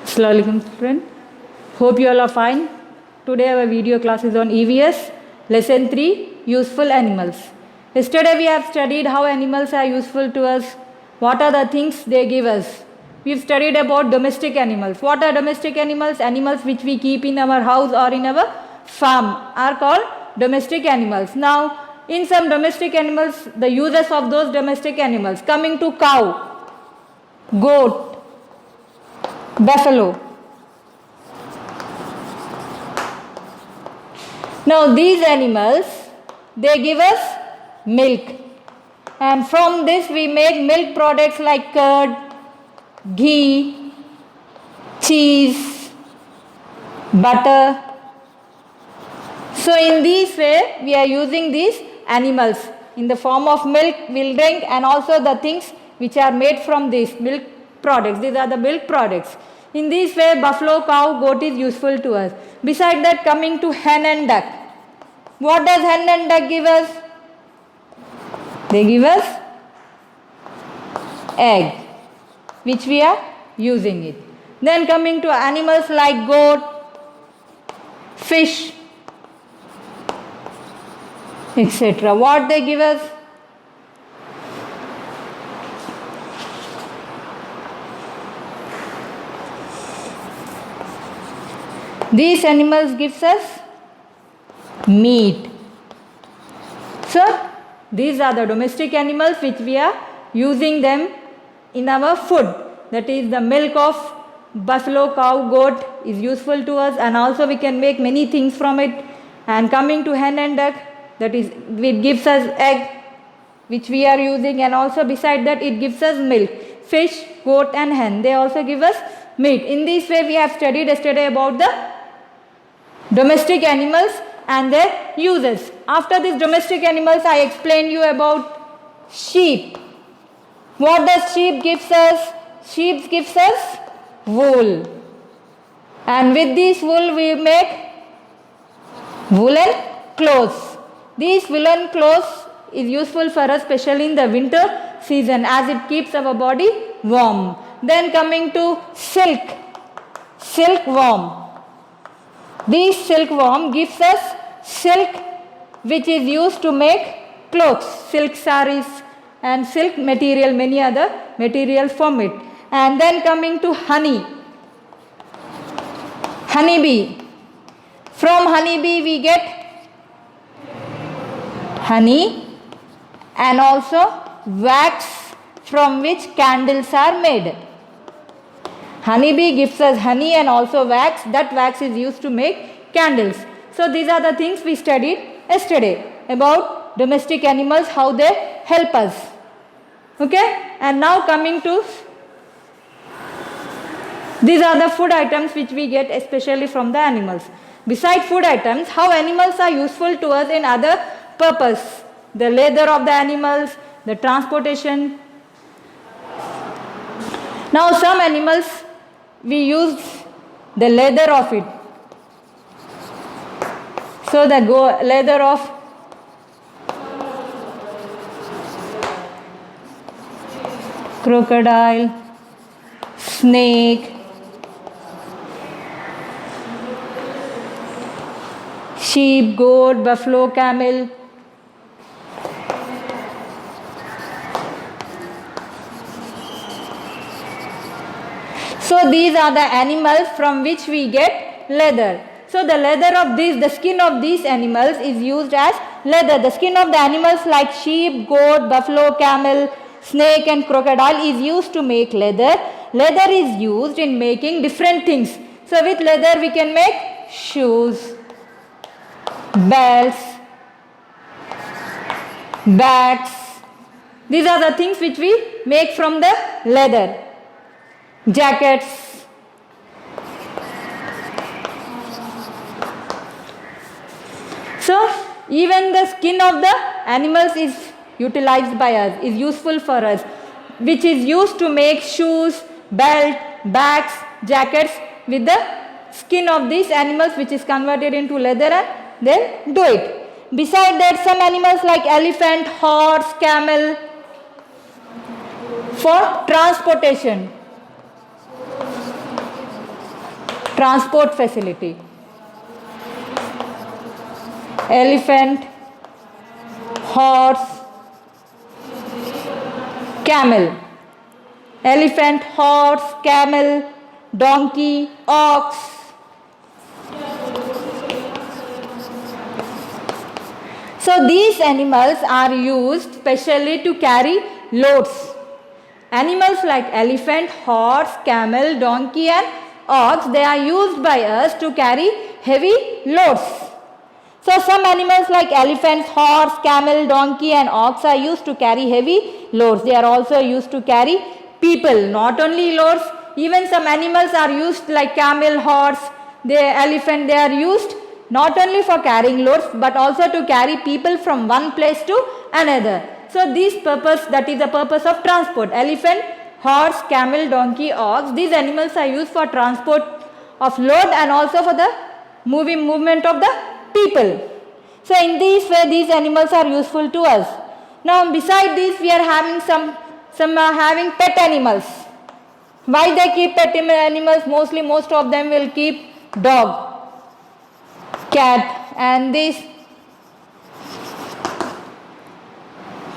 Assalamu alaikum children. Hope you all are fine. Today our video class is on EVS, lesson 3, useful animals. Yesterday we have studied how animals are useful to us, what are the things they give us. We've studied about domestic animals. What are domestic animals? Animals which we keep in our house or in our farm are called domestic animals. Now, in some domestic animals, the uses of those domestic animals, coming to cow, goat, buffalo. Now these animals, they give us milk, and from this we make milk products like curd, ghee, cheese, butter. So in this way we are using these animals in the form of milk we'll drink, and also the things which are made from these milk products. These are the milk products. In this way buffalo, cow, goat is useful to us. Beside that, coming to hen and duck. What does hen and duck give us? They give us egg, which we are using it. Then coming to animals like goat, fish, etc. What they give us? These animals gives us meat. So these are the domestic animals which we are using them in our food. That is, the milk of buffalo, cow, goat is useful to us, and also we can make many things from it. And coming to hen and duck, that is, it gives us egg which we are using, and also beside that it gives us milk. Fish, goat and hen, they also give us meat. In this way we have studied yesterday about the domestic animals and their uses. After these domestic animals, I explained you about sheep. What does sheep gives us? Sheep gives us wool, and with this wool we make woolen clothes. These woolen clothes is useful for us, especially in the winter season, as it keeps our body warm. Then coming to silkworm. This silkworm gives us silk which is used to make clothes, silk saris and silk material, many other materials from it. And then coming to honeybee. From honeybee we get honey and also wax from which candles are made. Honeybee gives us honey and also wax. That wax is used to make candles. So these are the things we studied yesterday about domestic animals, how they help us. Okay? And now coming to, these are the food items which we get especially from the animals. Besides food items, how animals are useful to us in other purpose. The leather of the animals, the transportation. Now some animals we use the leather of it. So the leather of crocodile, snake, sheep, goat, buffalo, camel. So these are the animals from which we get leather. So the leather of these, the skin of these animals is used as leather. The skin of the animals like sheep, goat, buffalo, camel, snake and crocodile is used to make leather. Leather is used in making different things. So with leather we can make shoes, belts, bats. These are the things which we make from the leather. Jackets. So even the skin of the animals is utilized by us, is useful for us, which is used to make shoes, belt, bags, jackets with the skin of these animals, which is converted into leather, and then do it. Beside that, some animals like elephant, horse, camel, for transportation. transport facility. Elephant, horse, camel. Elephant, horse, camel, donkey, ox. So these animals are used specially to carry loads. Animals like elephant, horse, camel, donkey and ox, they are used by us to carry heavy loads. So some animals like elephants, horse, camel, donkey and ox are used to carry heavy loads. They are also used to carry people, not only loads. Even some animals are used like camel, horse, elephant, they are used not only for carrying loads but also to carry people from one place to another. So this purpose, that is the purpose of transport. Elephant, horse, camel, donkey, ox, these animals are used for transport of load and also for the movement of the people. So in this way these animals are useful to us. Now beside this we are having some are having pet animals. Why they keep pet animals? Mostly most of them will keep dog, cat and this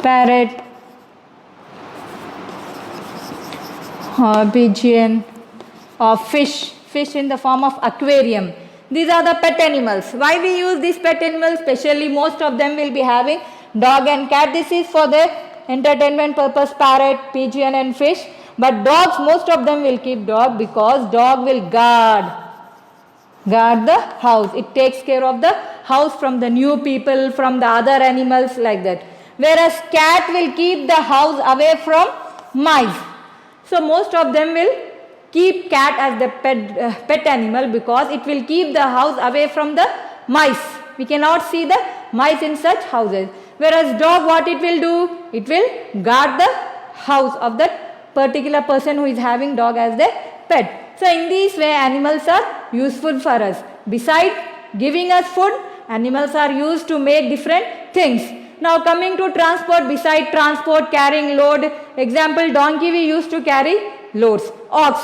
parrot, pigeon or fish in the form of aquarium. These are the pet animals. Why we use these pet animals? Especially most of them will be having dog and cat. This is for the entertainment purpose, parrot, pigeon and fish. But dogs, most of them will keep dog because dog will guard the house. It takes care of the house from the new people, from the other animals like that. Whereas cat will keep the house away from mice. So most of them will keep cat as the pet animal because it will keep the house away from the mice. We cannot see the mice in such houses. Whereas dog, what it will do? It will guard the house of that particular person who is having dog as their pet. So in this way animals are useful for us. Besides giving us food, animals are used to make different things. Now coming to transport, beside transport, carrying load, example donkey we used to carry loads. Ox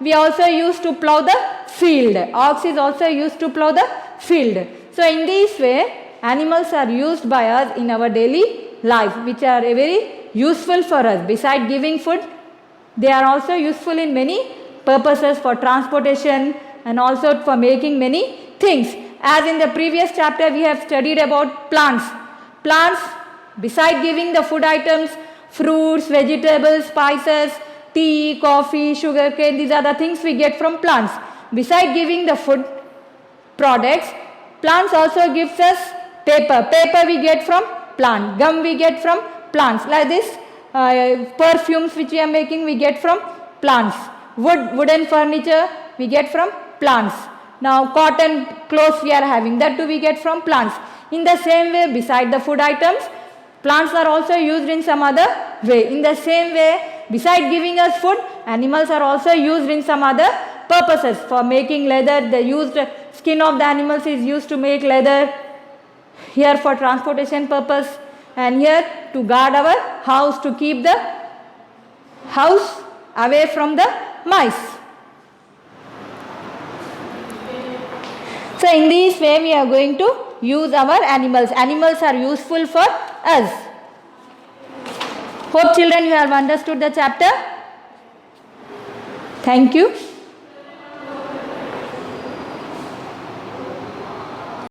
we also used to plow the field. Ox is also used to plow the field. So in this way animals are used by us in our daily life, which are very useful for us. Beside giving food, they are also useful in many purposes for transportation and also for making many things. As in the previous chapter we have studied about plants. Plants, beside giving the food items, fruits, vegetables, spices, tea, coffee, sugar cane, these are the things we get from plants. Beside giving the food products, plants also gives us paper. Paper we get from plant. Gum we get from plants. Like this, perfumes which we are making we get from plants. Wooden furniture we get from plants. Now cotton clothes we are having, that too we get from plants. In the same way, beside the food items, plants are also used in some other way. In the same way, beside giving us food, animals are also used in some other purposes. For making leather, the skin of the animals is used to make leather. Here for transportation purpose, and here to guard our house, to keep the house away from the mice. So in this way we are going to use our animals. Animals are useful for us. Hope children you have understood the chapter. Thank you.